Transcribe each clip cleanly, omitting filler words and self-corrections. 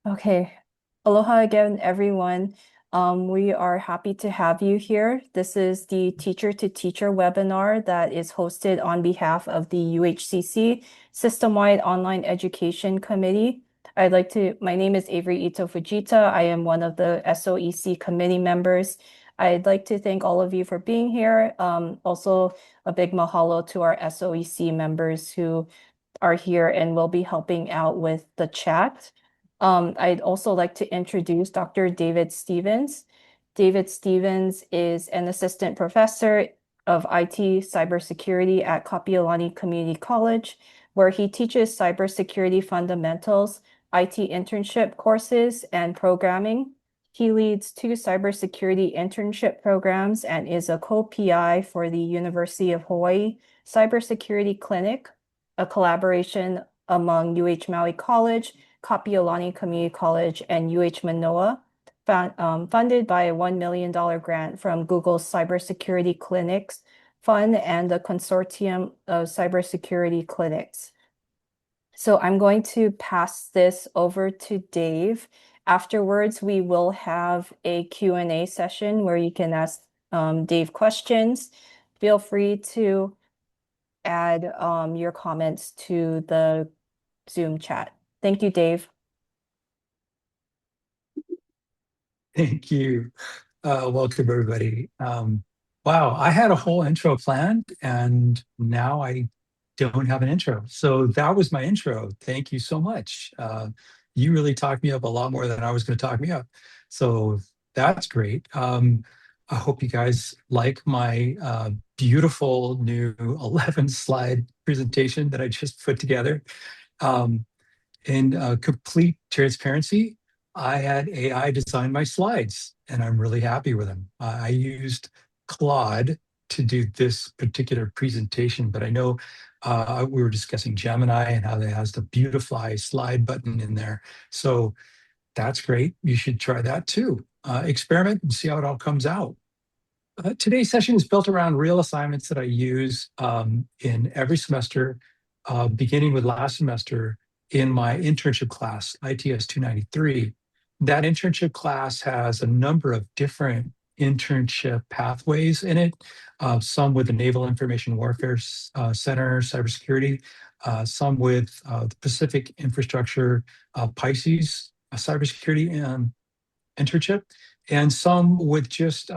Okay. Aloha again, everyone. We are happy to have you here. This is the Teacher to Teacher webinar that is hosted on behalf of the UHCC System-Wide Online Education Committee. My name is Avery Ito Fujita. I am one of the SOEC committee members. I'd like to thank all of you for being here. Also, a big mahalo to our SOEC members who are here and will be helping out with the chat. I'd also like to introduce Dr. David Stevens. David Stevens is an assistant professor of IT cybersecurity at Kapiʻolani Community College, where he teaches cybersecurity fundamentals, IT internship courses, and programming. He leads two cybersecurity internship programs and is a co-PI for the University of Hawaii Cybersecurity Clinic, a collaboration among UH Maui College, Kapiʻolani Community College, and UH Manoa, funded by a $1 million grant from Google's Cybersecurity Clinics Fund and the Consortium of Cybersecurity Clinics. So I'm going to pass this over to Dave. Afterwards, we will have a Q&A session where you can ask Dave questions. Feel free to add your comments to the Zoom chat. Thank you, Dave. Thank you. Welcome, everybody. Wow, I had a whole intro planned, and now I don't have an intro. So that was my intro. Thank you so much. You really talked me up a lot more than I was going to talk me up. So that's great. I hope you guys like my beautiful new 11 slide presentation that I just put together. In complete transparency, I had AI design my slides, and I'm really happy with them. I used Claude to do this particular presentation, but I know we were discussing Gemini and how it has the beautify slide button in there. So that's great. You should try that too. Experiment and see how it all comes out. Today's session is built around real assignments that I use in every semester, beginning with last semester in my internship class, ITS 293. That internship class has a number of different internship pathways in it, some with the Naval Information Warfare Center, cybersecurity, some with the Pacific Infrastructure Pisces cybersecurity internship, and some with just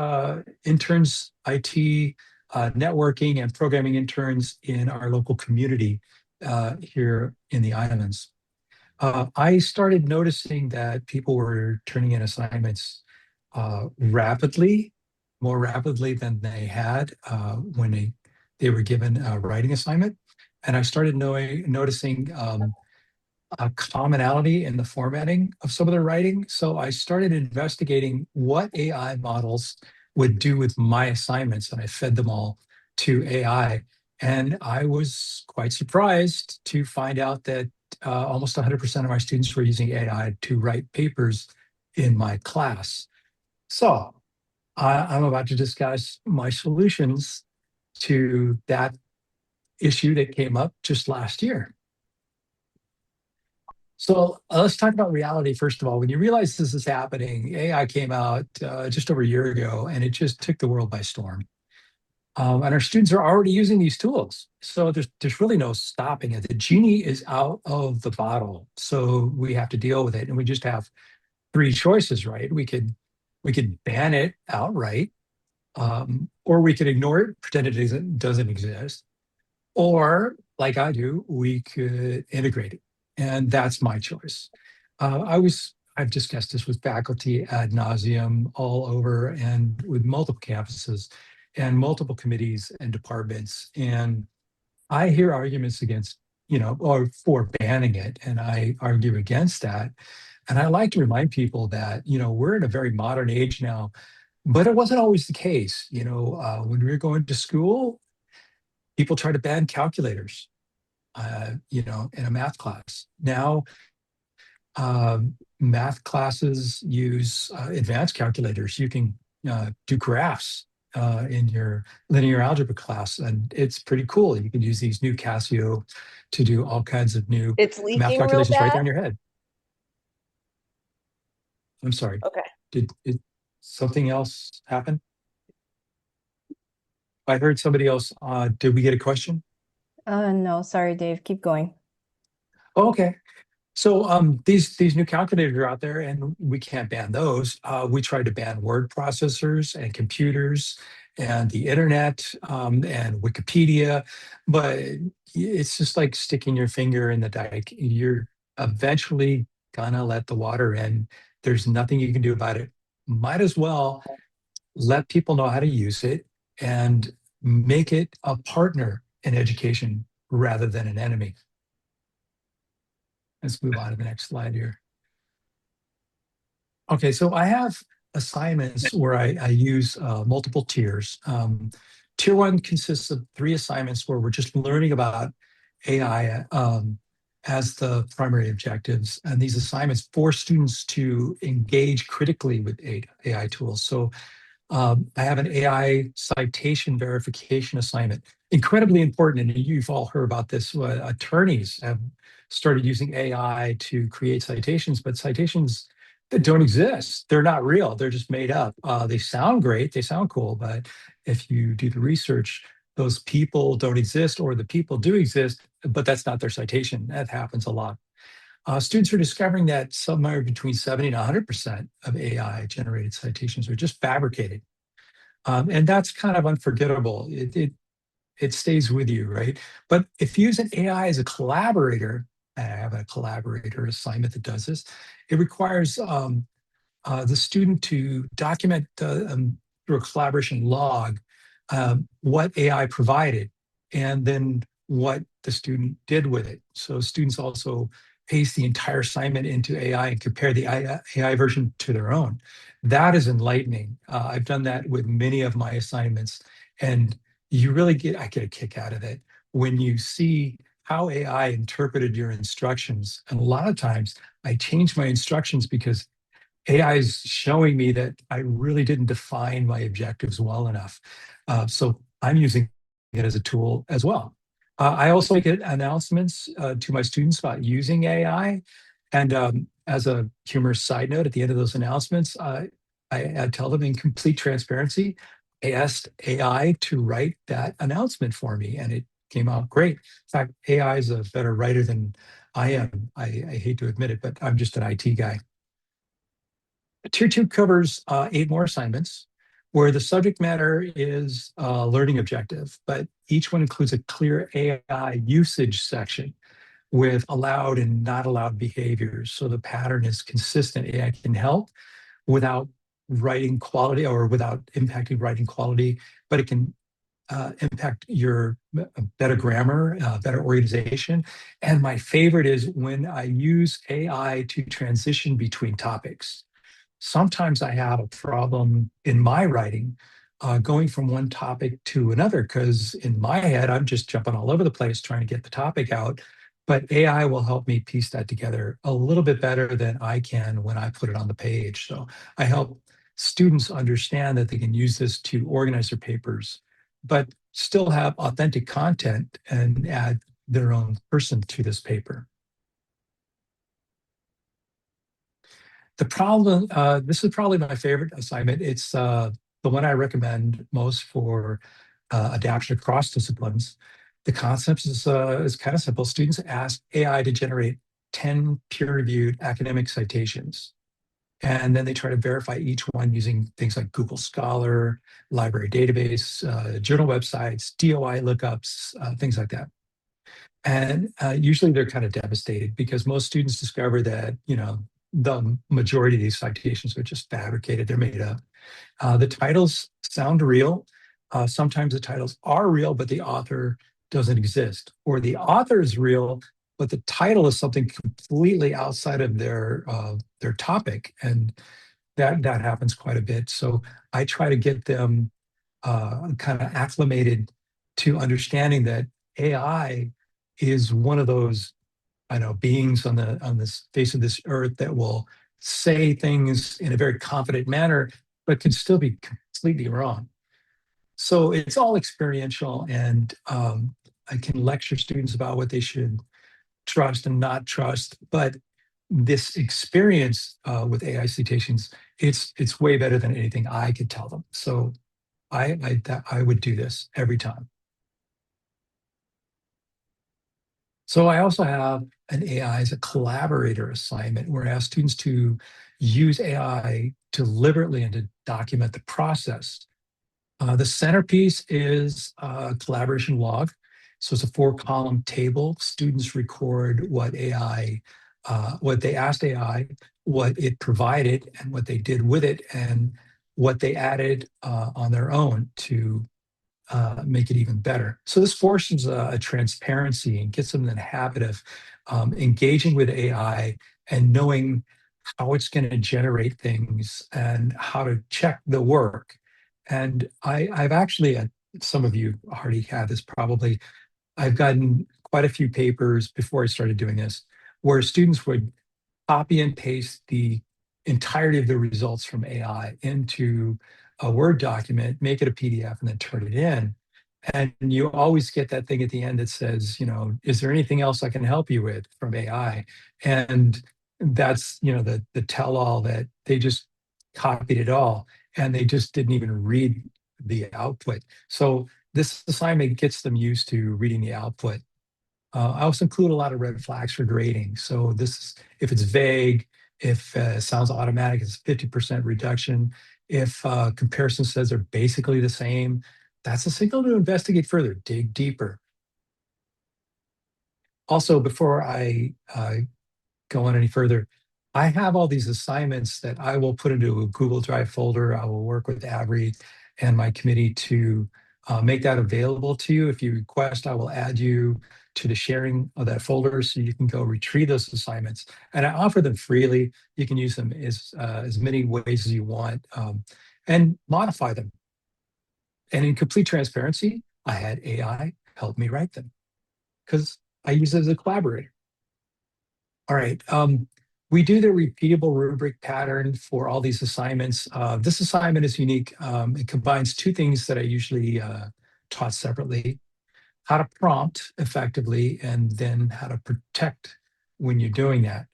interns, IT, networking, and programming interns in our local community here in the islands. I started noticing that people were turning in assignments rapidly, more rapidly than they had when they were given a writing assignment. And I started noticing a commonality in the formatting of some of their writing. So I started investigating what AI models would do with my assignments, and I fed them all to AI. And I was quite surprised to find out that almost 100% of my students were using AI to write papers in my class. So I'm about to discuss my solutions to that issue that came up just last year. So let's talk about reality first of all. When you realize this is happening, AI came out just over a year ago, and it just took the world by storm. And our students are already using these tools, so there's really no stopping it. The genie is out of the bottle, so we have to deal with it, and we just have three choices, right? We could ban it outright, or we could ignore it, pretend it doesn't exist, or like I do, we could integrate it. And that's my choice. I've discussed this with faculty ad nauseum all over and with multiple campuses and multiple committees and departments. And I hear arguments against, or for banning it, and I argue against that. And I like to remind people that, we're in a very modern age now, but it wasn't always the case. When we were going to school, people try to ban calculators, in a math class. Now, math classes use advanced calculators. You can do graphs in your linear algebra class, and it's pretty cool. You can use these new Casio to do all kinds of new It's math leaking real calculations right there bad. in your head. I'm sorry. Okay. Did something else happen? I heard somebody else. Did we get a question? No, sorry, Dave. Keep going. Oh, okay. So these new calculators are out there, and we can't ban those. We tried to ban word processors and computers and the internet and Wikipedia, but it's just like sticking your finger in the dike. You're eventually gonna let the water in. There's nothing you can do about it. Might as well let people know how to use it and make it a partner in education rather than an enemy. Let's move on to the next slide here. Okay, so I have assignments where I use multiple tiers. Tier one consists of 3 assignments where we're just learning about AI as the primary objectives. And these assignments force students to engage critically with AI tools. So I have an AI citation verification assignment. Incredibly important, and you've all heard about this. Attorneys have started using AI to create citations, but citations that don't exist. They're not real. They're just made up. They sound great. They sound cool, but if you do the research, those people don't exist, or the people do exist, but that's not their citation. That happens a lot. Students are discovering that somewhere between 70 and 100% of AI generated citations are just fabricated. And that's kind of unforgettable. It stays with you, right? But if you use an AI as a collaborator, I have a collaborator assignment that does this, it requires the student to document through a collaboration log what AI provided and then what the student did with it. So students also paste the entire assignment into AI and compare the AI version to their own. That is enlightening. I've done that with many of my assignments, and I get a kick out of it when you see how AI interpreted your instructions. And a lot of times I change my instructions because AI is showing me that I really didn't define my objectives well enough. So I'm using it as a tool as well. I also get announcements to my students about using AI. And as a humorous side note, at the end of those announcements, I tell them in complete transparency, I asked AI to write that announcement for me, and it came out great. In fact, AI is a better writer than I am. I hate to admit it, but I'm just an IT guy. Tier two covers 8 more assignments where the subject matter is a learning objective, but each one includes a clear AI usage section with allowed and not allowed behaviors. So the pattern is consistent. AI can help without writing quality or without impacting writing quality, but it can impact your better grammar, better organization. And my favorite is when I use AI to transition between topics. Sometimes I have a problem in my writing going from one topic to another because in my head, I'm just jumping all over the place trying to get the topic out. But AI will help me piece that together a little bit better than I can when I put it on the page. So I help students understand that they can use this to organize their papers, but still have authentic content and add their own person to this paper. This is probably my favorite assignment. It's the one I recommend most for adaptation across disciplines. The concept is kind of simple. Students ask AI to generate 10 peer-reviewed academic citations. And then they try to verify each one using things like Google Scholar, library database, journal websites, DOI lookups, things like that. And usually they're kind of devastated because most students discover that, the majority of these citations are just fabricated, they're made up. The titles sound real. Sometimes the titles are real, but the author doesn't exist. Or the author is real, but the title is something completely outside of their topic. And that happens quite a bit. So I try to get them kind of acclimated to understanding that AI is one of those, I know, beings on this face of this earth that will say things in a very confident manner, but can still be completely wrong. So it's all experiential, and I can lecture students about what they should trust and not trust. But this experience with AI citations, it's way better than anything I could tell them. So I would do this every time. So I also have an AI as a collaborator assignment where I ask students to use AI deliberately and to document the process. The centerpiece is a collaboration log. So it's a 4-column table. Students record what they asked AI, what it provided, and what they did with it, and what they added on their own to make it even better. So this forces a transparency and gets them in the habit of engaging with AI and knowing how it's going to generate things and how to check the work. And I've actually, some of you already have this probably, I've gotten quite a few papers before I started doing this where students would copy and paste the entirety of the results from AI into a Word document, make it a PDF, and then turn it in. And you always get that thing at the end that says, is there anything else I can help you with from AI? And that's, the tell-all that they just copied it all and they just didn't even read the output. So this assignment gets them used to reading the output. I also include a lot of red flags for grading. So if it's vague, if it sounds automatic, it's 50% reduction. If comparison says they're basically the same, that's a signal to investigate further, dig deeper. Also, before I go on any further, I have all these assignments that I will put into a Google Drive folder. I will work with Avery and my committee to make that available to you. If you request, I will add you to the sharing of that folder so you can go retrieve those assignments. And I offer them freely. You can use them as many ways as you want and modify them. And in complete transparency, I had AI help me write them because I use it as a collaborator. All right. We do the repeatable rubric pattern for all these assignments. This assignment is unique. It combines two things that I usually taught separately: how to prompt effectively, and then how to protect when you're doing that.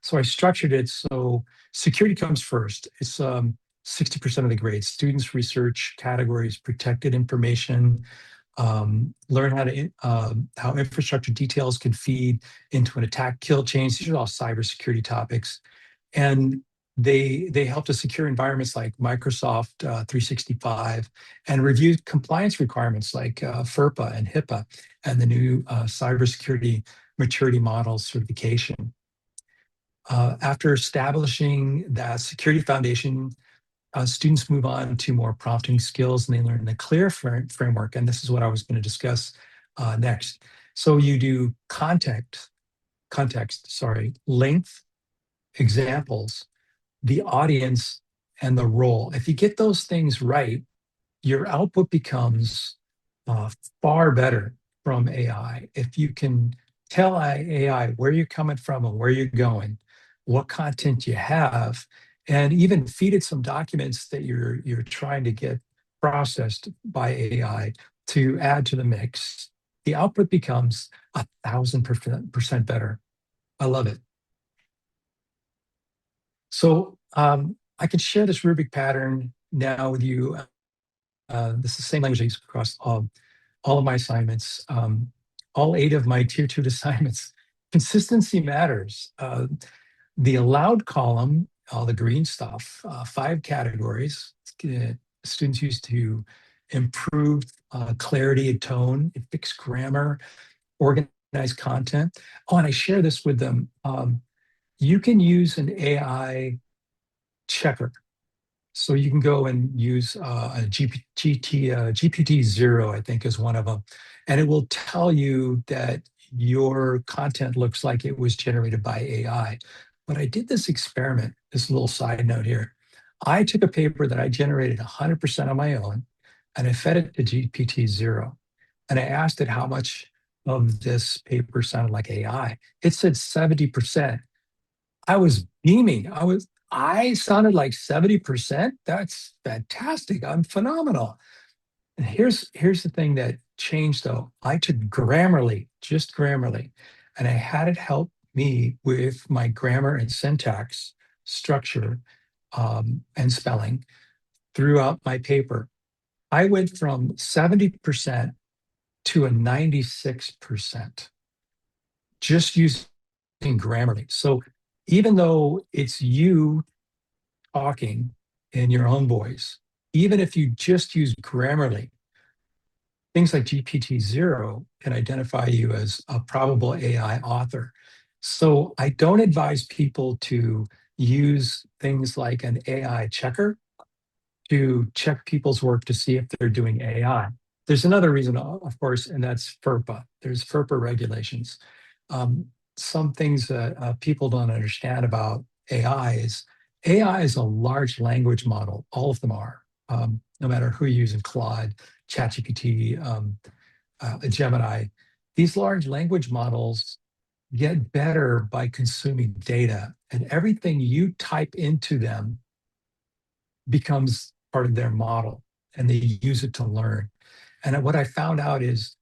So I structured it so security comes first. It's 60% of the grade. Students research categories, protected information, learn how infrastructure details can feed into an attack kill chain. These are all cybersecurity topics, and they help to secure environments like Microsoft 365 and review compliance requirements like FERPA and HIPAA and the new cybersecurity maturity models certification. After establishing that security foundation, students move on to more prompting skills and they learn the CLEAR framework. And this is what I was going to discuss next. So you do length, examples, the audience, and the role. If you get those things right, your output becomes far better from AI. If you can tell AI where you're coming from and where you're going, what content you have, and even feed it some documents that you're trying to get processed by AI to add to the mix, the output becomes 1,000% better. I love it. So I can share this rubric pattern now with you. This is the same language I use across all of my assignments, all 8 of my tier 2 assignments. Consistency matters. The allowed column, all the green stuff, 5 categories. Students use to improve clarity of tone, fix grammar, organize content. Oh, and I share this with them. You can use an AI checker. So you can go and use a GPT-0, I think is one of them. And it will tell you that your content looks like it was generated by AI. But I did this experiment, this little side note here. I took a paper that I generated 100% on my own, and I fed it to GPT-0. And I asked it how much of this paper sounded like AI. It said 70%. I was beaming. I sounded like 70%. That's fantastic. I'm phenomenal. And here's the thing that changed though. I took Grammarly, just Grammarly, and I had it help me with my grammar and syntax structure and spelling throughout my paper. I went from 70% to a 96% just using Grammarly. So even though it's you talking in your own voice, even if you just use Grammarly, things like GPT-0 can identify you as a probable AI author. So I don't advise people to use things like an AI checker to check people's work to see if they're doing AI. There's another reason, of course, and that's FERPA. There's FERPA regulations. Um, some things that people don't understand about AI is a large language model. All of them are, no matter who you're using, Claude, ChatGPT, Gemini. These large language models get better by consuming data, and everything you type into them becomes part of their model, and they use it to learn. And what I found out is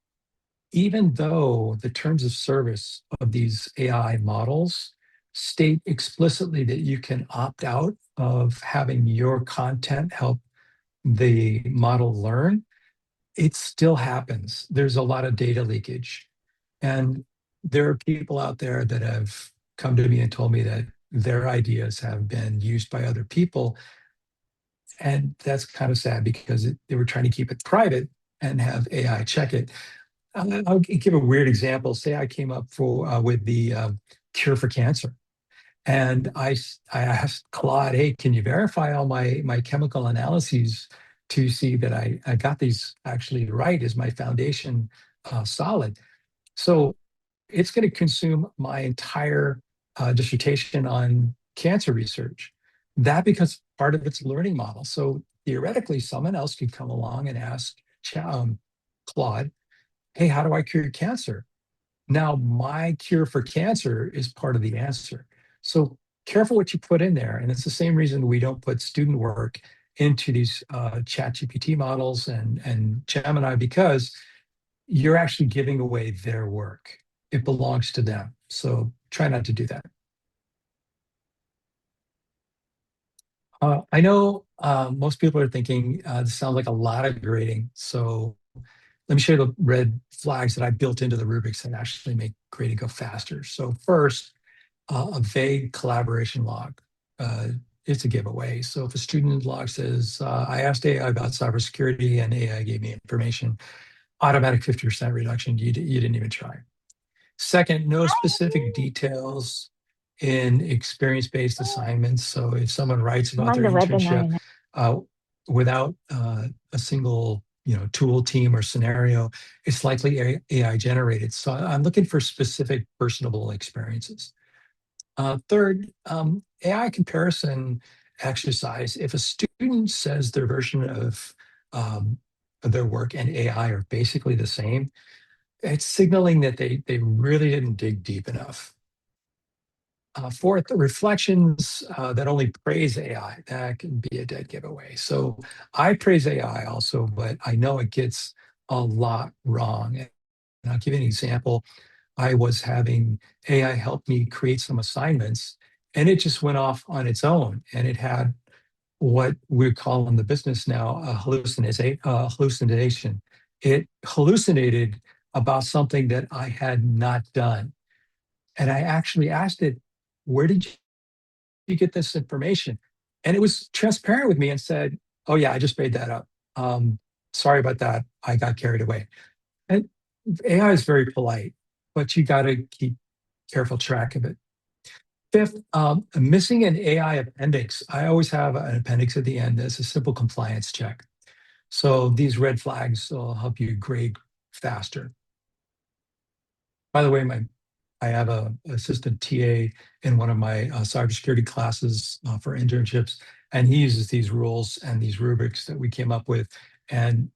even though the terms of service of these AI models state explicitly that you can opt out of having your content help the model learn, it still happens. There's a lot of data leakage. And there are people out there that have come to me and told me that their ideas have been used by other people. And that's kind of sad because they were trying to keep it private and have AI check it. I'll give a weird example. Say I came up with the cure for cancer, and I asked Claude, "Hey, can you verify all my chemical analyses to see that I got these actually right? Is my foundation solid?" So it's going to consume my entire dissertation on cancer research. That becomes part of its learning model. So theoretically, someone else could come along and ask Claude, "Hey, how do I cure cancer?" Now, my cure for cancer is part of the answer. So careful what you put in there. And it's the same reason we don't put student work into these chat GPT models and Gemini, because you're actually giving away their work. It belongs to them. So try not to do that. I know most people are thinking this sounds like a lot of grading. So let me show you the red flags that I built into the rubrics that actually make grading go faster. So first, a vague collaboration log. It's a giveaway. So if a student log says, I asked AI about cybersecurity and AI gave me information, automatic 50% reduction, you didn't even try. Second, no specific details in experience-based assignments. So if someone writes I'm about on their the internship webinar now. without a single tool, team, or scenario, it's likely AI generated. So I'm looking for specific personable experiences. Third, AI comparison exercise. If a student says their version of their work and AI are basically the same, it's signaling that they really didn't dig deep enough. Fourth, the reflections that only praise AI, that can be a dead giveaway. So I praise AI also, but I know it gets a lot wrong. And I'll give you an example. I was having AI help me create some assignments, and it just went off on its own. And it had what we call in the business now a hallucination. It hallucinated about something that I had not done. And I actually asked it, "Where did you get this information?" And it was transparent with me and said, "Oh, yeah, I just made that up. Sorry about that. I got carried away." And AI is very polite, but you got to keep careful track of it. Fifth, missing an AI appendix. I always have an appendix at the end as a simple compliance check. So these red flags will help you grade faster. By the way, I have a assistant TA in one of my cybersecurity classes for internships, and he uses these rules and these rubrics that we came up with, and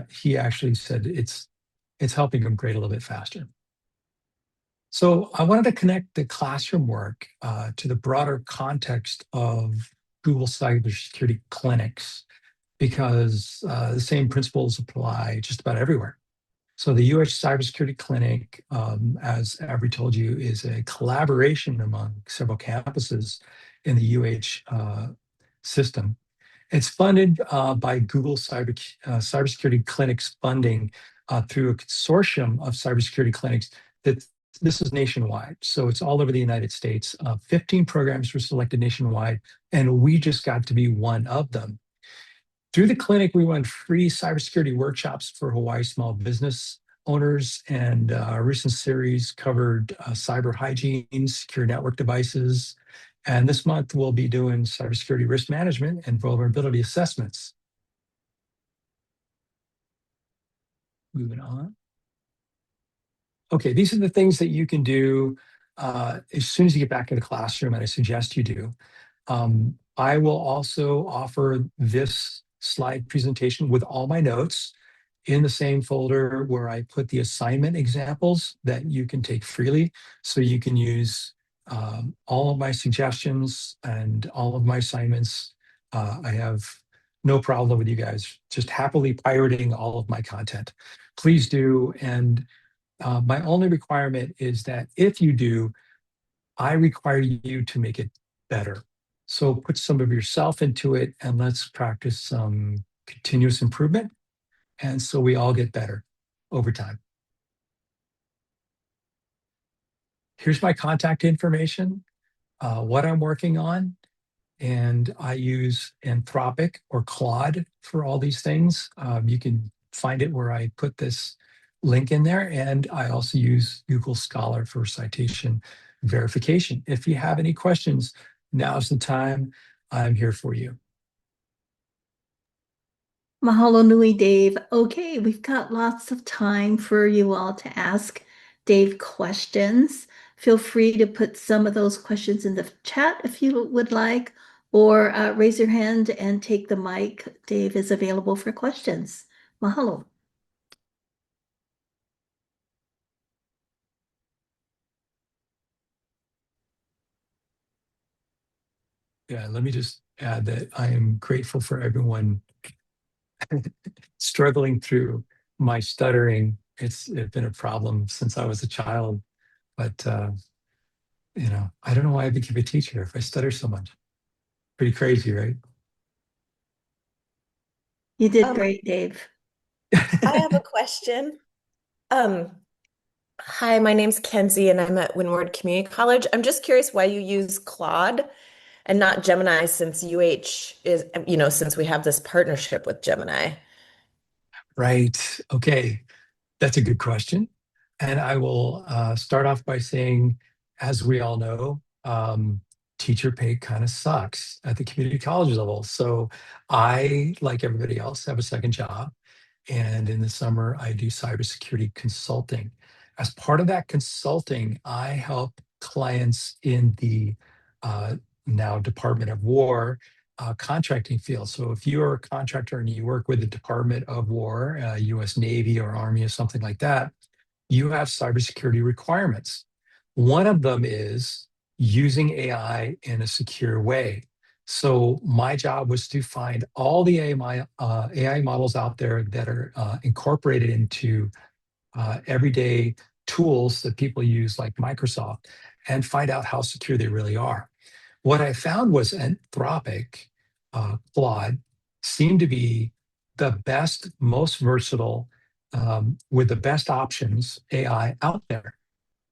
he actually said it's helping him grade a little bit faster. So I wanted to connect the classroom work to the broader context of Google cybersecurity clinics, because the same principles apply just about everywhere. So the UH Cybersecurity Clinic, as Avery told you, is a collaboration among several campuses in the UH system. It's funded by Google Cybersecurity Clinics funding through a consortium of cybersecurity clinics that this is nationwide. So it's all over the United States. 15 programs were selected nationwide, and we just got to be one of them. Through the clinic, we run free cybersecurity workshops for Hawaii small business owners, and our recent series covered cyber hygiene, secure network devices, and this month we'll be doing cybersecurity risk management and vulnerability assessments. Moving on. Okay, these are the things that you can do as soon as you get back in the classroom, and I suggest you do. I will also offer this slide presentation with all my notes in the same folder where I put the assignment examples that you can take freely. So you can use all of my suggestions and all of my assignments. I have no problem with you guys just happily pirating all of my content. Please do. And my only requirement is that if you do, I require you to make it better. So put some of yourself into it and let's practice some continuous improvement. And so we all get better over time. Here's my contact information, what I'm working on. And I use Anthropic or Claude for all these things. You can find it where I put this link in there. And I also use Google Scholar for citation verification. If you have any questions, now's the time. I'm here for you. Mahalo nui, Dave. Okay, we've got lots of time for you all to ask Dave questions. Feel free to put some of those questions in the chat if you would like, or raise your hand and take the mic. Dave is available for questions. Mahalo. Yeah, let me just add that I am grateful for everyone struggling through my stuttering. It's been a problem since I was a child, but I don't know why I became a teacher if I stutter so much. Pretty crazy, right? You did great, Dave. I have a question. Hi, my name's Kenzie, and I'm at Windward Community College. I'm just curious why you use Claude and not Gemini, since UH is, since we have this partnership with Gemini. Right. Okay. That's a good question. And I will start off by saying, as we all know, teacher pay kind of sucks at the community college level. So I, like everybody else, have a second job. And in the summer, I do cybersecurity consulting. As part of that consulting, I help clients in the now Department of War contracting field. So if you're a contractor and you work with the Department of War, US Navy or Army or something like that, you have cybersecurity requirements. One of them is using AI in a secure way. So my job was to find all the AI models out there that are incorporated into everyday tools that people use like Microsoft and find out how secure they really are. What I found was Anthropic, Claude, seemed to be the best, most versatile, with the best options AI out there.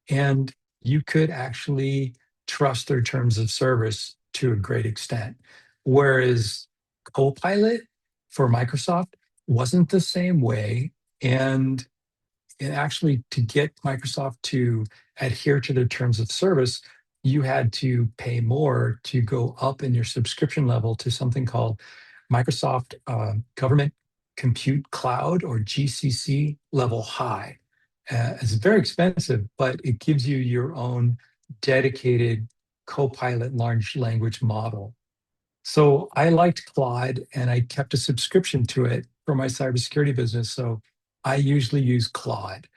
And you could actually trust their terms of service to a great extent. Whereas Copilot for Microsoft wasn't the same way. And actually, to get Microsoft to adhere to their terms of service, you had to pay more to go up in your subscription level to something called Microsoft Government Compute Cloud, or GCC level high. It's very expensive, but it gives you your own dedicated Copilot large language model. So I liked Claude and I kept a subscription to it for my cybersecurity business. So I usually use Claude.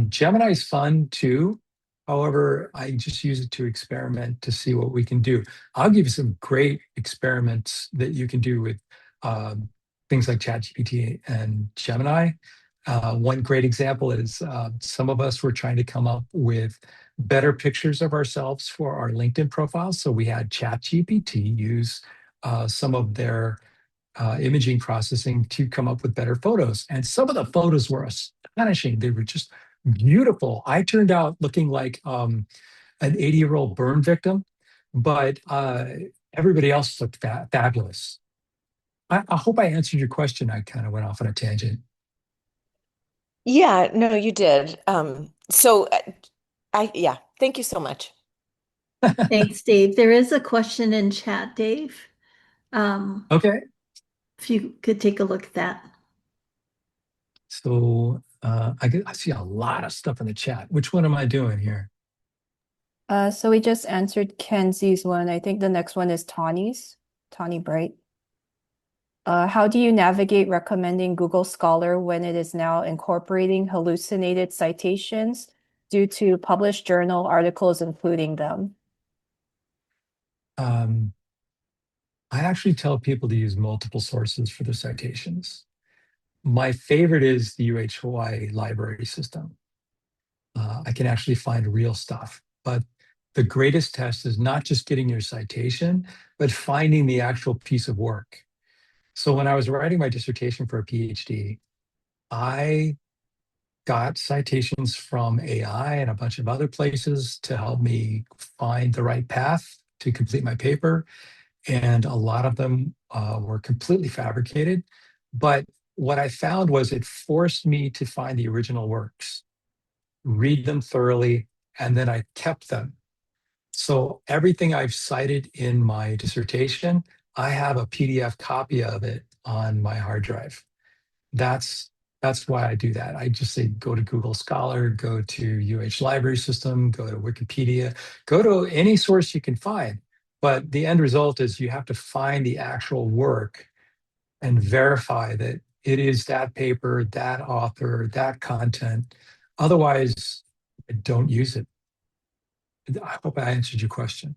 Gemini is fun too. However, I just use it to experiment to see what we can do. I'll give you some great experiments that you can do with things like ChatGPT and Gemini. One great example is some of us were trying to come up with better pictures of ourselves for our LinkedIn profiles. So we had ChatGPT use some of their imaging processing to come up with better photos. And some of the photos were astonishing. They were just beautiful. I turned out looking like an 80-year-old burn victim, but everybody else looked fabulous. I hope I answered your question. I kind of went off on a tangent. Yeah, no, you did. Yeah, thank you so much. Thanks, Dave. There is a question in chat, Dave. Um, Okay. if you could take a look at that. So I see a lot of stuff in the chat. Which one am I doing here? So we just answered Kenzie's one. I think the next one is Tawny's, Tawny Bright. How do you navigate recommending Google Scholar when it is now incorporating hallucinated citations due to published journal articles including them? I actually tell people to use multiple sources for their citations. My favorite is the UHY library system. I can actually find real stuff. But the greatest test is not just getting your citation, but finding the actual piece of work. So when I was writing my dissertation for a PhD, I got citations from AI and a bunch of other places to help me find the right path to complete my paper. And a lot of them were completely fabricated. But what I found was it forced me to find the original works, read them thoroughly, and then I kept them. So everything I've cited in my dissertation, I have a PDF copy of it on my hard drive. That's why I do that. I just say go to Google Scholar, go to UH Library System, go to Wikipedia, go to any source you can find. But the end result is you have to find the actual work and verify that it is that paper, that author, that content. Otherwise, don't use it. I hope I answered your question.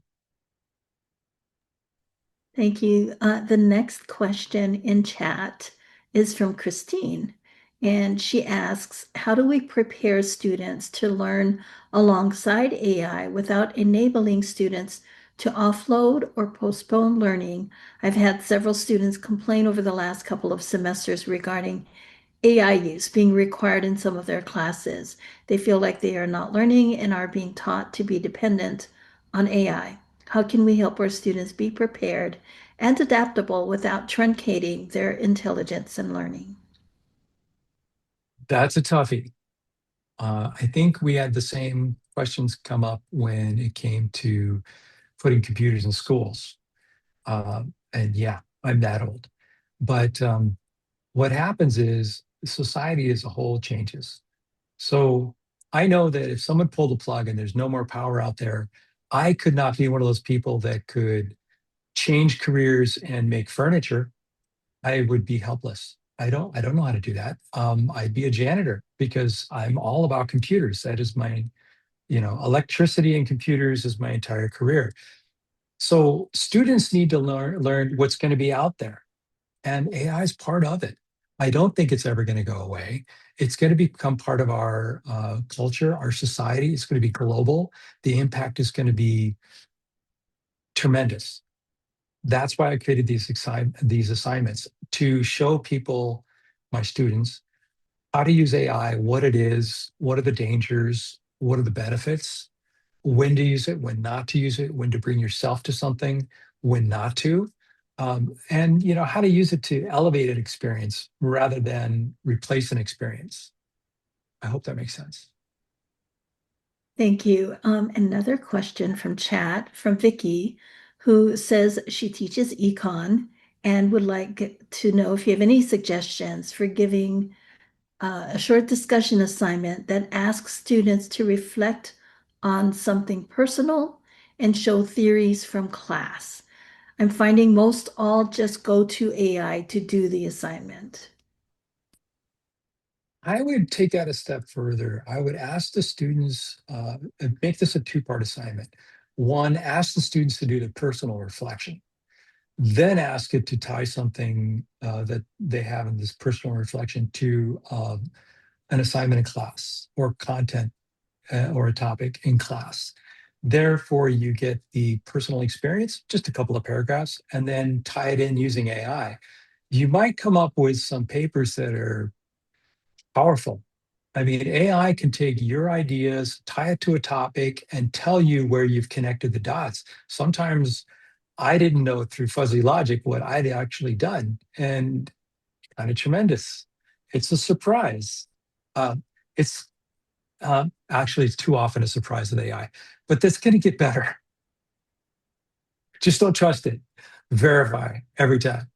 Thank you. The next question in chat is from Christine, and she asks, how do we prepare students to learn alongside AI without enabling students to offload or postpone learning? I've had several students complain over the last couple of semesters regarding AI use being required in some of their classes. They feel like they are not learning and are being taught to be dependent on AI. How can we help our students be prepared and adaptable without truncating their intelligence and learning? That's a toughie. I think we had the same questions come up when it came to putting computers in schools. And yeah, I'm that old. But what happens is society as a whole changes. So I know that if someone pulled the plug and there's no more power out there, I could not be one of those people that could change careers and make furniture. I would be helpless. I don't know how to do that. I'd be a janitor because I'm all about computers. That is my, electricity and computers is my entire career. So students need to learn what's going to be out there, and AI is part of it. I don't think it's ever going to go away. It's going to become part of our culture, our society. It's going to be global. The impact is going to be tremendous. That's why I created these assignments to show people, my students, how to use AI, what it is, what are the dangers, what are the benefits, when to use it, when not to use it, when to bring yourself to something, when not to, and how to use it to elevate an experience rather than replace an experience. I hope that makes sense. Thank you. Another question from chat from Vicky, who says she teaches econ and would like to know if you have any suggestions for giving a short discussion assignment that asks students to reflect on something personal and show theories from class. I'm finding most all just go to AI to do the assignment. I would take that a step further. I would ask the students, make this a two-part assignment. One, ask the students to do the personal reflection. Then ask it to tie something that they have in this personal reflection to an assignment in class or content or a topic in class. Therefore, you get the personal experience, just a couple of paragraphs, and then tie it in using AI. You might come up with some papers that are powerful. I mean, AI can take your ideas, tie it to a topic, and tell you where you've connected the dots. Sometimes I didn't know through fuzzy logic what I'd actually done, and kind of tremendous. It's a surprise. Uh, it's Actually, it's too often a surprise with AI, but that's going to get better. Just don't trust it. Verify every time.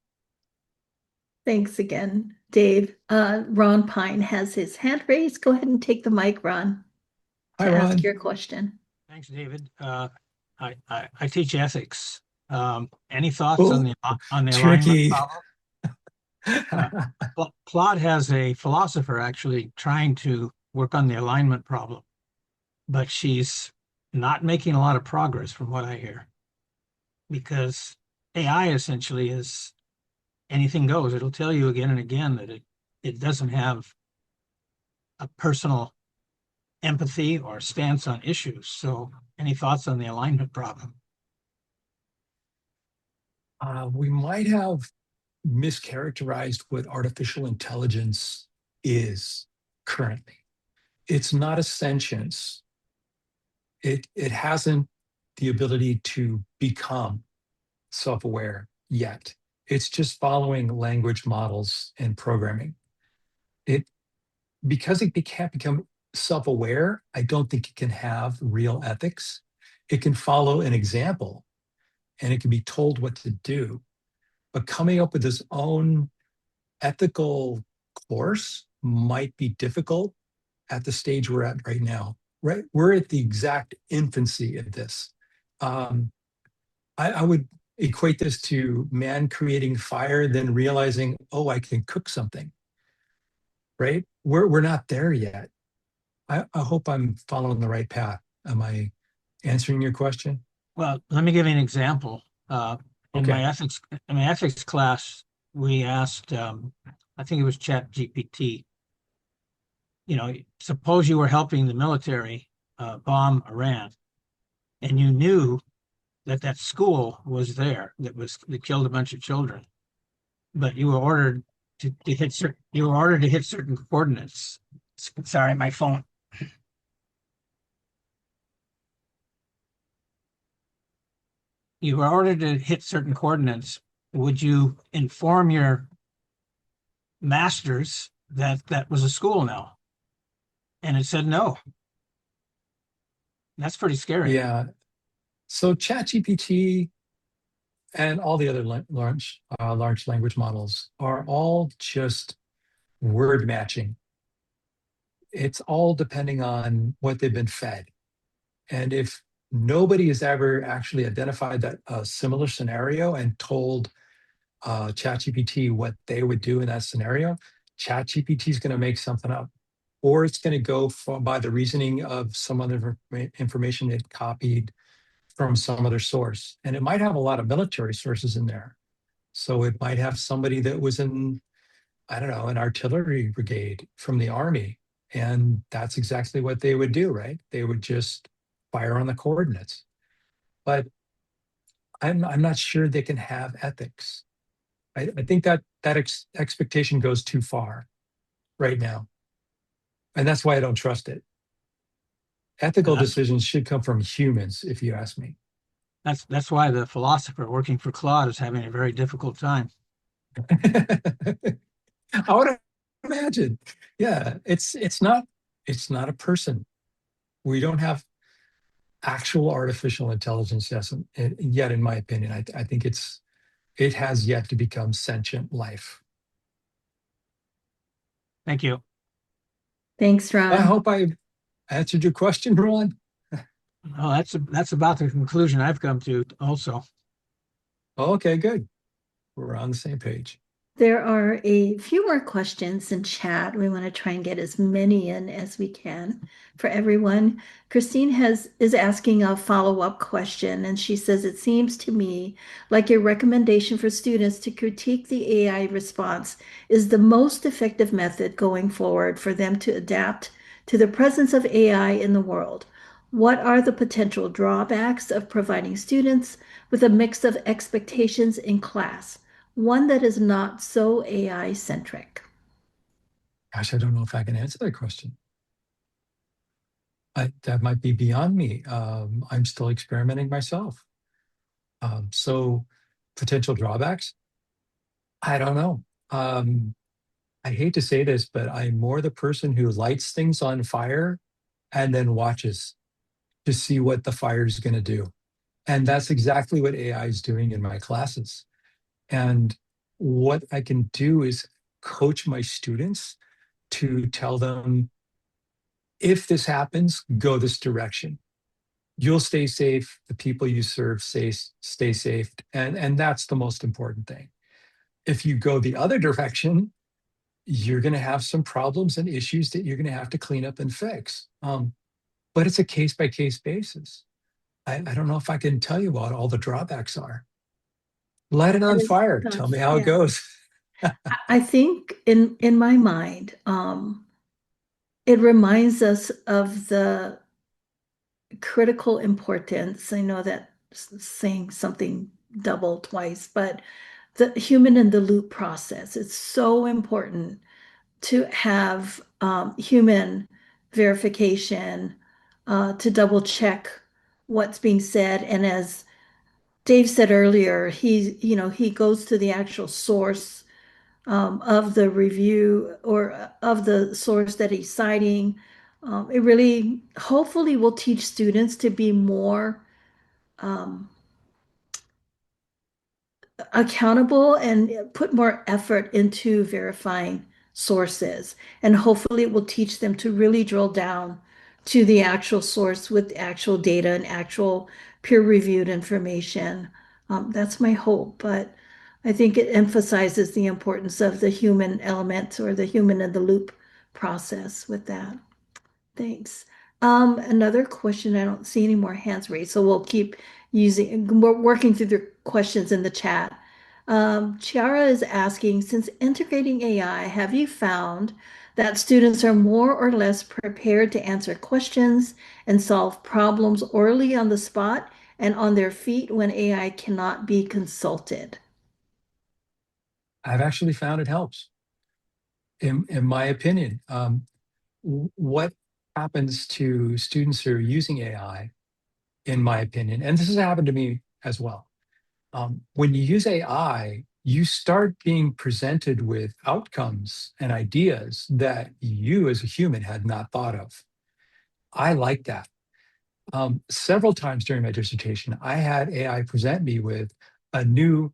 Thanks again, Dave. Ron Pine has his hand raised. Go ahead and take the mic, Ron, Hi, to ask Ron. your question. Thanks, David. I teach ethics. Any thoughts Oh, on the alignment tricky. problem? Claude has a philosopher actually trying to work on the alignment problem, but she's not making a lot of progress from what I hear, because AI essentially is anything goes. It'll tell you again and again that it doesn't have a personal empathy or stance on issues. So any thoughts on the alignment problem? We might have mischaracterized what artificial intelligence is currently. It's not a sentience. It hasn't the ability to become self-aware yet. It's just following language models and programming. It Because it can't become self-aware, I don't think it can have real ethics. It can follow an example and it can be told what to do. But coming up with its own ethical course might be difficult at the stage we're at right now. Right, we're at the exact infancy of this. I would equate this to man creating fire, then realizing, oh, I can cook something. Right, we're not there yet. I hope I'm following the right path. Am I answering your question? Well, let me give you an example. In Okay. my ethics class, we asked, I think it was Chat GPT, suppose you were helping the military bomb Iran, and you knew that school was there that killed a bunch of children, but you were ordered to hit certain coordinates. Sorry, my phone. You were ordered to hit certain coordinates. Would you inform your masters that that was a school now? And it said no. That's pretty scary. Yeah. So ChatGPT and all the other large language models are all just word matching. It's all depending on what they've been fed. And if nobody has ever actually identified that a similar scenario and told ChatGPT what they would do in that scenario, ChatGPT is going to make something up, or it's going to go by the reasoning of some other information it copied from some other source. And it might have a lot of military sources in there. So it might have somebody that was in, I don't know, an artillery brigade from the army. And that's exactly what they would do, right? They would just fire on the coordinates. But I'm not sure they can have ethics. I think that expectation goes too far right now. And that's why I don't trust it. Ethical decisions should come from humans, if you ask me. That's why the philosopher working for Claude is having a very difficult time. I would imagine. Yeah, it's not a person. We don't have actual artificial intelligence yet, in my opinion. I think it has yet to become sentient life. Thank you. Thanks, Ron. I hope I answered your question, Ron. Oh, that's about the conclusion I've come to also. Okay, good. We're on the same page. There are a few more questions in chat. We want to try and get as many in as we can for everyone. Christine is asking a follow-up question, and she says, it seems to me like a recommendation for students to critique the AI response is the most effective method going forward for them to adapt to the presence of AI in the world. What are the potential drawbacks of providing students with a mix of expectations in class? One that is not so AI centric. Gosh, I don't know if I can answer that question. That might be beyond me. I'm still experimenting myself. So potential drawbacks? I don't know. I hate to say this, but I'm more the person who lights things on fire and then watches to see what the fire is going to do. And that's exactly what AI is doing in my classes. And what I can do is coach my students to tell them, if this happens, go this direction. You'll stay safe. The people you serve stay safe. And that's the most important thing. If you go the other direction, you're going to have some problems and issues that you're going to have to clean up and fix. But it's a case by case basis. I don't know if I can tell you what all the drawbacks are. Light it on fire. Tell me how it goes. I think in my mind, it reminds us of the critical importance. I know that saying something double twice, but the human in the loop process. It's so important to have human verification, to double check what's being said. And as Dave said earlier, he goes to the actual source of the review or of the source that he's citing. It really, hopefully, will teach students to be more um, accountable and put more effort into verifying sources. And hopefully it will teach them to really drill down to the actual source with actual data and actual peer-reviewed information. That's my hope, but I think it emphasizes the importance of the human element or the human in the loop process with that. Thanks. Another question, I don't see any more hands raised, so we'll keep we're working through the questions in the chat. Chiara is asking, since integrating AI, have you found that students are more or less prepared to answer questions and solve problems orally on the spot and on their feet when AI cannot be consulted? I've actually found it helps, in my opinion. What happens to students who are using AI, in my opinion, and this has happened to me as well. When you use AI, you start being presented with outcomes and ideas that you as a human had not thought of. I like that. Several times during my dissertation, I had AI present me with a new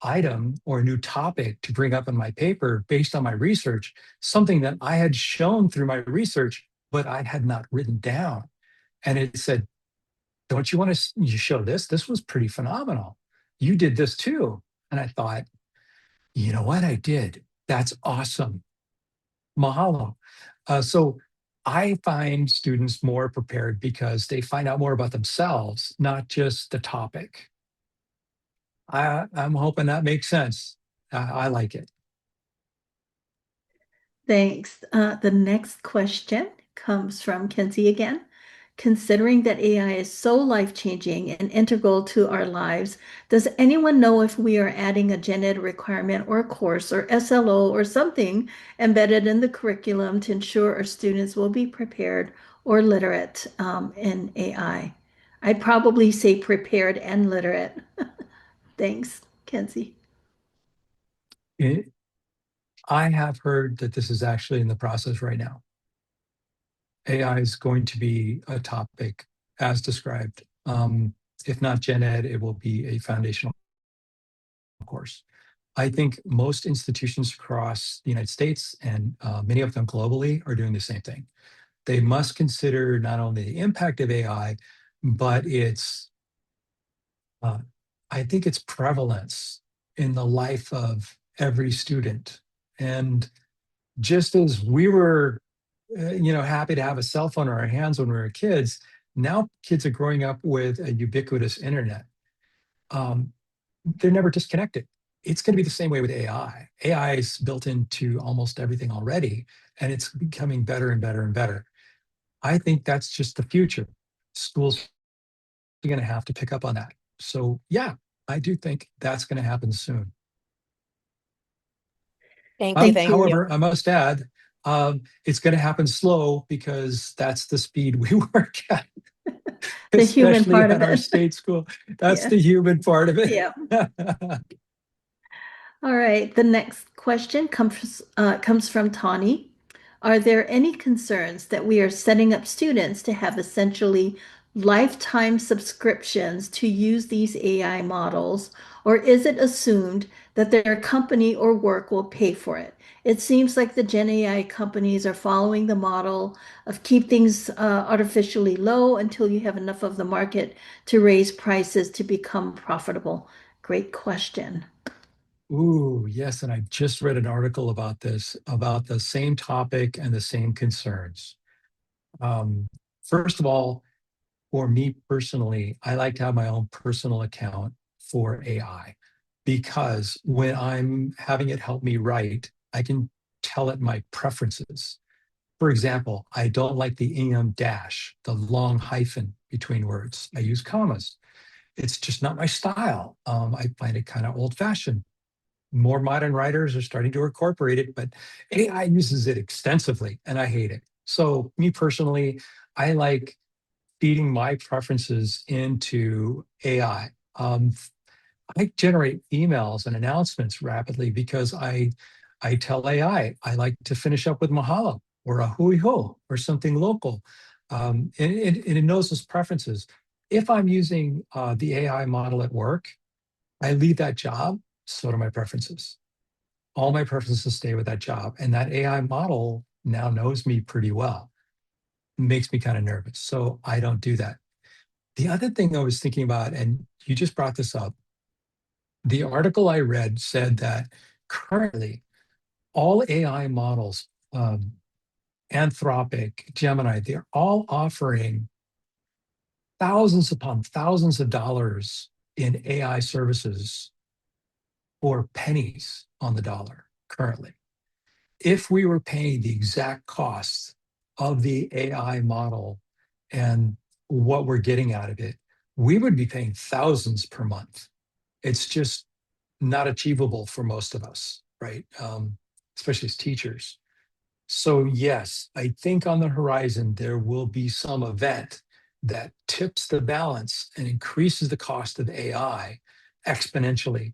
item or a new topic to bring up in my paper based on my research, something that I had shown through my research, but I had not written down. And it said, don't you want to show this? This was pretty phenomenal. You did this too. And I thought, you know what? I did. That's awesome. Mahalo. So I find students more prepared because they find out more about themselves, not just the topic. I'm hoping that makes sense. I like it. Thanks. The next question comes from Kenzie again. Considering that AI is so life-changing and integral to our lives, does anyone know if we are adding a gen ed requirement or a course or SLO or something embedded in the curriculum to ensure our students will be prepared or literate in AI? I'd probably say prepared and literate. Thanks, Kenzie. I have heard that this is actually in the process right now. AI is going to be a topic as described. If not gen ed, it will be a foundational course. I think most institutions across the United States and many of them globally are doing the same thing. They must consider not only the impact of AI, but I think its prevalence in the life of every student. And just as we were, happy to have a cell phone in our hands when we were kids, now kids are growing up with a ubiquitous internet. They're never disconnected. It's going to be the same way with AI. AI is built into almost everything already, and it's becoming better and better and better. I think that's just the future. Schools are going to have to pick up on that. So, yeah, I do think that's going to happen soon. Thank you. Thank you. However, I must add, it's going to happen slow because that's the speed we work at, The human especially part of at our it. state school. That's Yeah. the human part of it. Yeah. All right. The next question comes from Tawny. Are there any concerns that we are setting up students to have essentially lifetime subscriptions to use these AI models, or is it assumed that their company or work will pay for it? It seems like the Gen AI companies are following the model of keep things artificially low until you have enough of the market to raise prices to become profitable. Great question. Ooh, yes. And I just read an article about this, about the same topic and the same concerns. Um, First of all, for me personally, I like to have my own personal account for AI because when I'm having it help me write, I can tell it my preferences. For example, I don't like the em dash, the long hyphen between words. I use commas. It's just not my style. I find it kind of old fashioned. More modern writers are starting to incorporate it, but AI uses it extensively and I hate it. So, me personally, I like feeding my preferences into AI. I generate emails and announcements rapidly because I tell AI I like to finish up with Mahalo or a hui ho or something local. And it knows its preferences. If I'm using the AI model at work, I leave that job, so do my preferences. All my preferences stay with that job. And that AI model now knows me pretty well. Makes me kind of nervous. So I don't do that. The other thing I was thinking about, and you just brought this up, the article I read said that currently all AI models, Anthropic, Gemini, they're all offering thousands upon thousands of dollars in AI services for pennies on the dollar currently. If we were paying the exact cost of the AI model and what we're getting out of it, we would be paying thousands per month. It's just not achievable for most of us, right? Especially as teachers. So, yes, I think on the horizon, there will be some event that tips the balance and increases the cost of AI exponentially.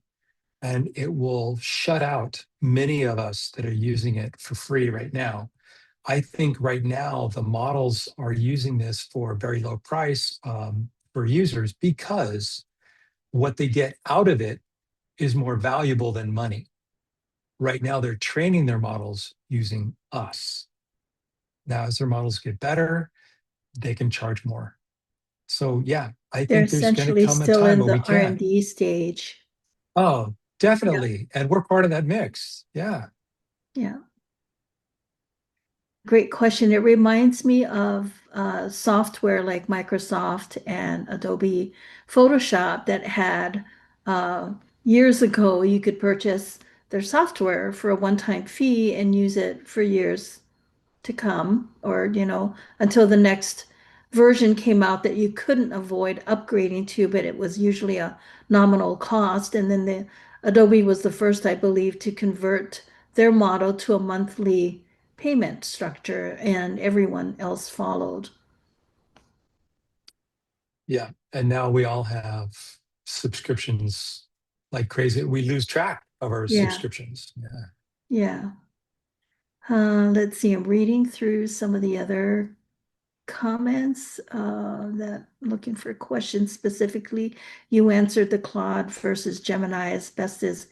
And it will shut out many of us that are using it for free right now. I think right now the models are using this for a very low price for users because what they get out of it is more valuable than money. Right now, they're training their models using us. Now, as their models get better, they can charge more. So, yeah, I They're think there's going to essentially come a still time in where we the can. R&D stage. Oh, Yeah. definitely. And we're part of that mix. Yeah. Yeah. Great question. It reminds me of software like Microsoft and Adobe Photoshop that had years ago, you could purchase their software for a one-time fee and use it for years to come, or, until the next version came out that you couldn't avoid upgrading to, but it was usually a nominal cost. And then the Adobe was the first, I believe, to convert their model to a monthly payment structure, and everyone else followed. Yeah. And now we all have subscriptions like crazy. We lose track of our Yeah, subscriptions. Yeah. yeah. Let's see, I'm reading through some of the other comments that looking for questions specifically. You answered the Claude versus Gemini as best as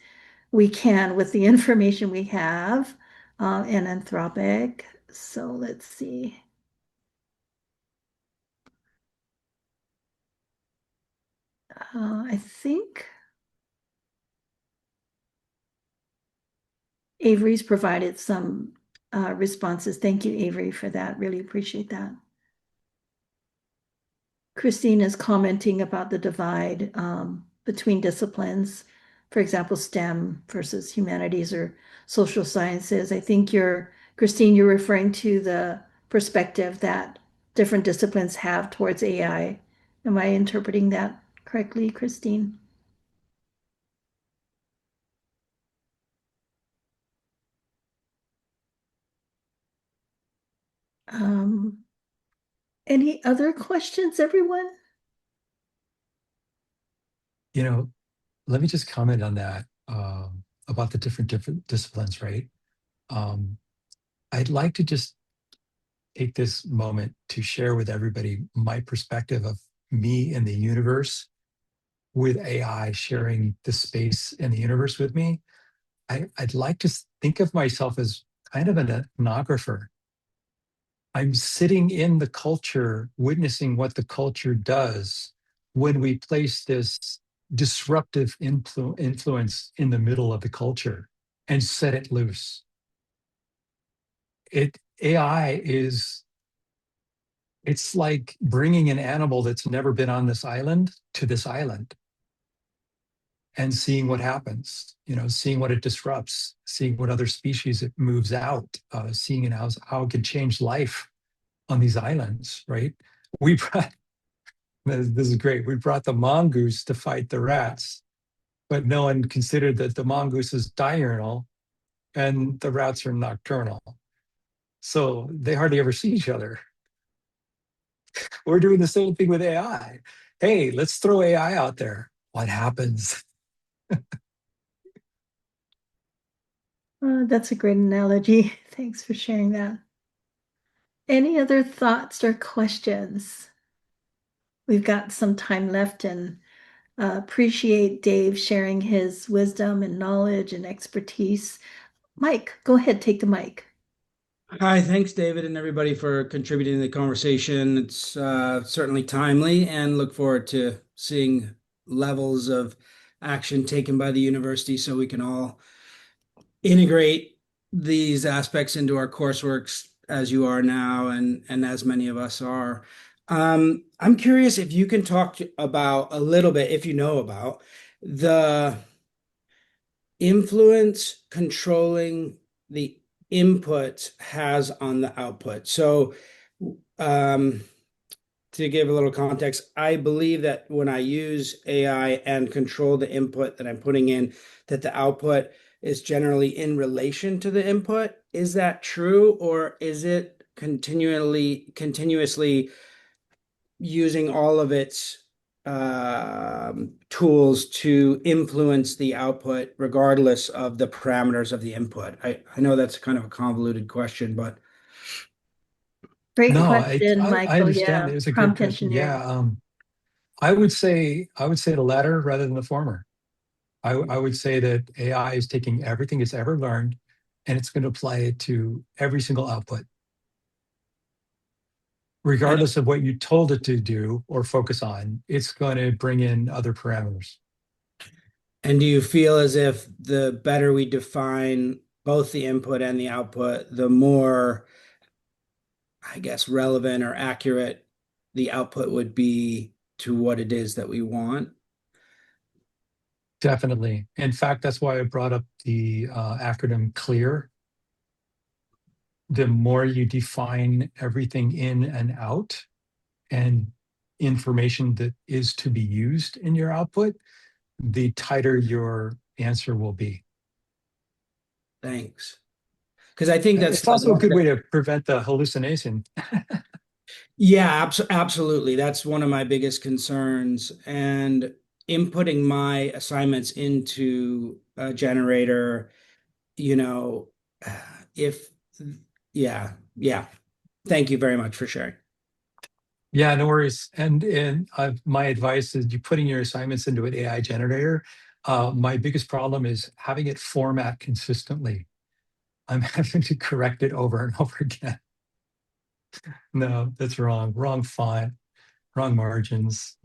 we can with the information we have in Anthropic. So let's see. I think Avery's provided some responses. Thank you, Avery, for that. Really appreciate that. Christine is commenting about the divide between disciplines, for example, STEM versus humanities or social sciences. I think Christine, you're referring to the perspective that different disciplines have towards AI. Am I interpreting that correctly, Christine? Any other questions, everyone? Let me just comment on that, about the different disciplines, right? I'd like to just take this moment to share with everybody my perspective of me in the universe with AI sharing the space in the universe with me. I'd like to think of myself as kind of an ethnographer. I'm sitting in the culture, witnessing what the culture does when we place this disruptive influence in the middle of the culture and set it loose. AI is, it's like bringing an animal that's never been on this island to this island and seeing what happens, seeing what it disrupts, seeing what other species it moves out, seeing how it can change life on these islands, right? We brought, this is great, we brought the mongoose to fight the rats, but no one considered that the mongoose is diurnal and the rats are nocturnal. So they hardly ever see each other. We're doing the same thing with AI. Hey, let's throw AI out there. What happens? That's a great analogy. Thanks for sharing that. Any other thoughts or questions? We've got some time left and appreciate Dave sharing his wisdom and knowledge and expertise. Mike, go ahead, take the mic. Hi, thanks, David, and everybody for contributing to the conversation. It's certainly timely, and look forward to seeing levels of action taken by the university so we can all integrate these aspects into our courseworks as you are now, and as many of us are. I'm curious if you can talk about a little bit, if you know about the influence controlling the input has on the output. So, to give a little context, I believe that when I use AI and control the input that I'm putting in, that the output is generally in relation to the input. Is that true, or is it continuously using all of its tools to influence the output regardless of the parameters of the input? I know that's kind of a convoluted question, but Great No, question, I Michael. understand. Yeah, It was a good prompt question. engineering. Yeah, I would say the latter rather than the former. I would say that AI is taking everything it's ever learned and it's going to apply it to every single output, and regardless of what you told it to do or focus on. It's going to bring in other parameters. and do you feel as if the better we define both the input and the output, the more, I guess, relevant or accurate the output would be to what it is that we want? Definitely. In fact, that's why I brought up the acronym CLEAR. The more you define everything in and out and information that is to be used in your output, the tighter your answer will be. Thanks. Because I think that's It's also a good way to prevent the hallucination. Yeah, absolutely. That's one of my biggest concerns. And inputting my assignments into a generator, you know, if, yeah. Thank you very much for sharing. Yeah, no worries. And my advice is you putting your assignments into an AI generator. My biggest problem is having it format consistently. I'm having to correct it over and over again. No, that's wrong. Wrong font, wrong margins.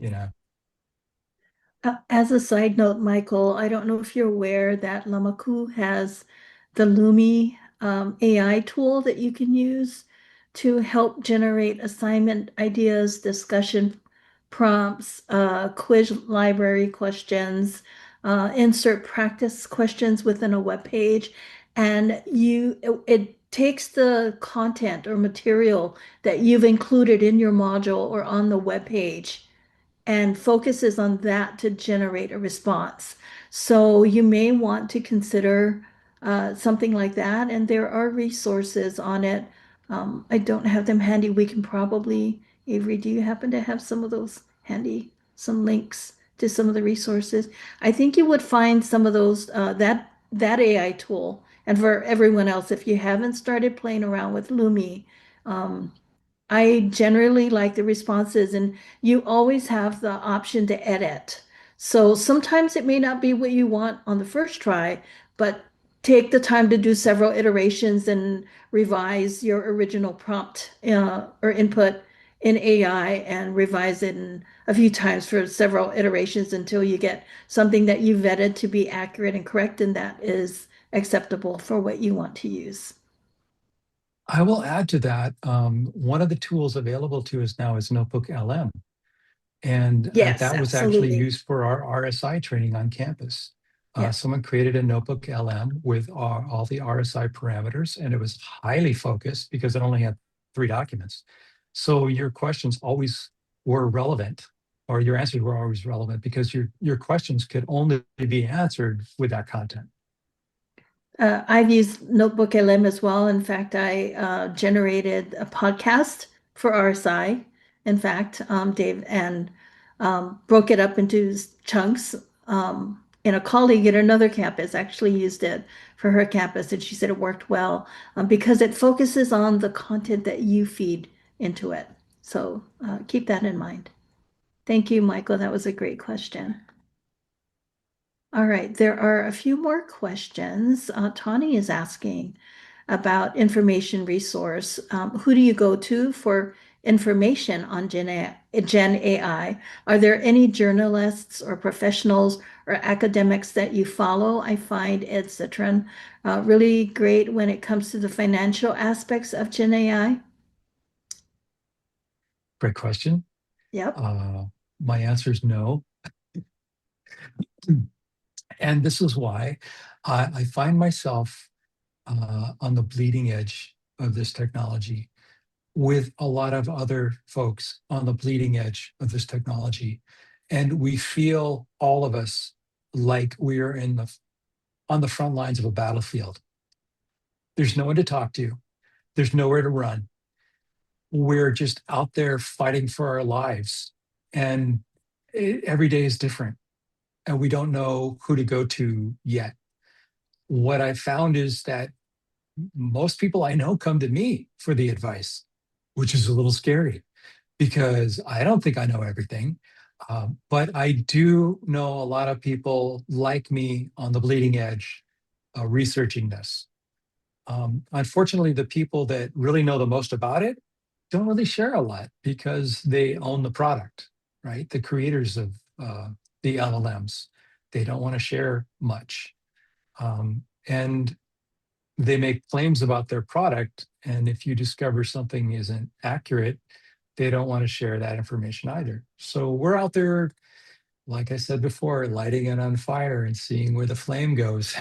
As a side note, Michael, I don't know if you're aware that Lamaku has the Lumi AI tool that you can use to help generate assignment ideas, discussion prompts, quiz library questions, insert practice questions within a web page, and it takes the content or material that you've included in your module or on the web page and focuses on that to generate a response. So you may want to consider something like that, and there are resources on it. I don't have them handy. We can probably, Avery, do you happen to have some of those handy? Some links to some of the resources? I think you would find some of those, that AI tool. And for everyone else, if you haven't started playing around with Lumi, um, I generally like the responses, and you always have the option to edit. So sometimes it may not be what you want on the first try, but take the time to do several iterations and revise your original prompt or input in AI and revise it a few times for several iterations until you get something that you vetted to be accurate and correct and that is acceptable for what you want to use. I will add to that. One of the tools available to us now is Notebook LM. And Yes, that was actually absolutely. used for our RSI training on campus. Yeah. Someone created a Notebook LM with all the RSI parameters, and it was highly focused because it only had 3 documents. So your questions always were relevant, or your answers were always relevant because your questions could only be answered with that content. I've used Notebook LM as well. In fact, I generated a podcast for RSI. In fact, Dave, and broke it up into chunks. And a colleague at another campus actually used it for her campus, and she said it worked well because it focuses on the content that you feed into it. So keep that in mind. Thank you, Michael. That was a great question. All right, there are a few more questions. Tawny is asking about information resource. Who do you go to for information on Gen AI? Are there any journalists or professionals or academics that you follow? I find Ed Citron really great when it comes to the financial aspects of Gen AI. Great question. Yep. My answer is no. And this is why I find myself on the bleeding edge of this technology with a lot of other folks on the bleeding edge of this technology. And we feel, all of us, like we're on the front lines of a battlefield. There's no one to talk to. There's nowhere to run. We're just out there fighting for our lives. And every day is different. And we don't know who to go to yet. What I found is that most people I know come to me for the advice, which is a little scary because I don't think I know everything. But I do know a lot of people like me on the bleeding edge researching this. Unfortunately, the people that really know the most about it don't really share a lot because they own the product, right? The creators of the LLMs, they don't want to share much. And they make claims about their product. And if you discover something isn't accurate, they don't want to share that information either. So we're out there, like I said before, lighting it on fire and seeing where the flame goes.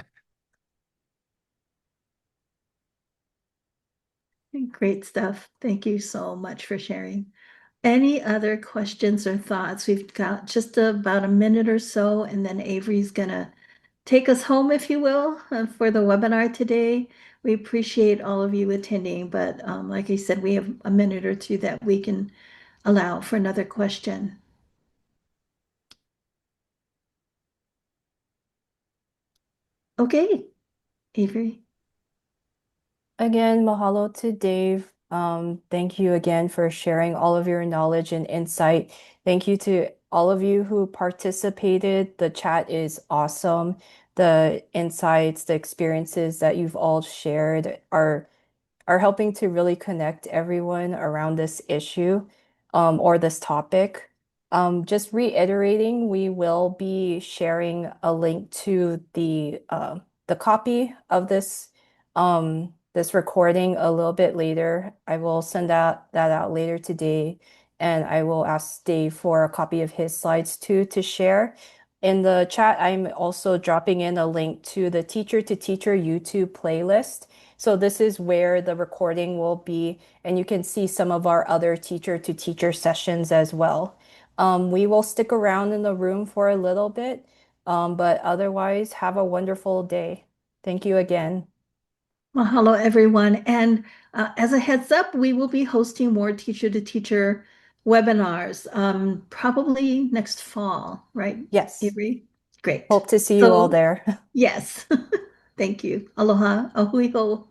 Great stuff. Thank you so much for sharing. Any other questions or thoughts? We've got just about a minute or so, and then Avery's gonna take us home, if you will, for the webinar today. We appreciate all of you attending, but like I said, we have a minute or two that we can allow for another question. Okay, Avery. Again, mahalo to Dave. Thank you again for sharing all of your knowledge and insight. Thank you to all of you who participated. The chat is awesome. The insights, the experiences that you've all shared are helping to really connect everyone around this issue or this topic. Just reiterating, we will be sharing a link to the copy of this this recording a little bit later. I will send that out later today, and I will ask Dave for a copy of his slides too to share. In the chat, I'm also dropping in a link to the Teacher to Teacher YouTube playlist. So this is where the recording will be, and you can see some of our other teacher to teacher sessions as well. We will stick around in the room for a little bit, but otherwise, have a wonderful day. Thank you again. Well, hello, everyone. And as a heads up, we will be hosting more teacher to teacher webinars, probably next fall, right? Yes. Avery? Great. Hope to see you all there. Yes. Thank you. Aloha. Ahui ho.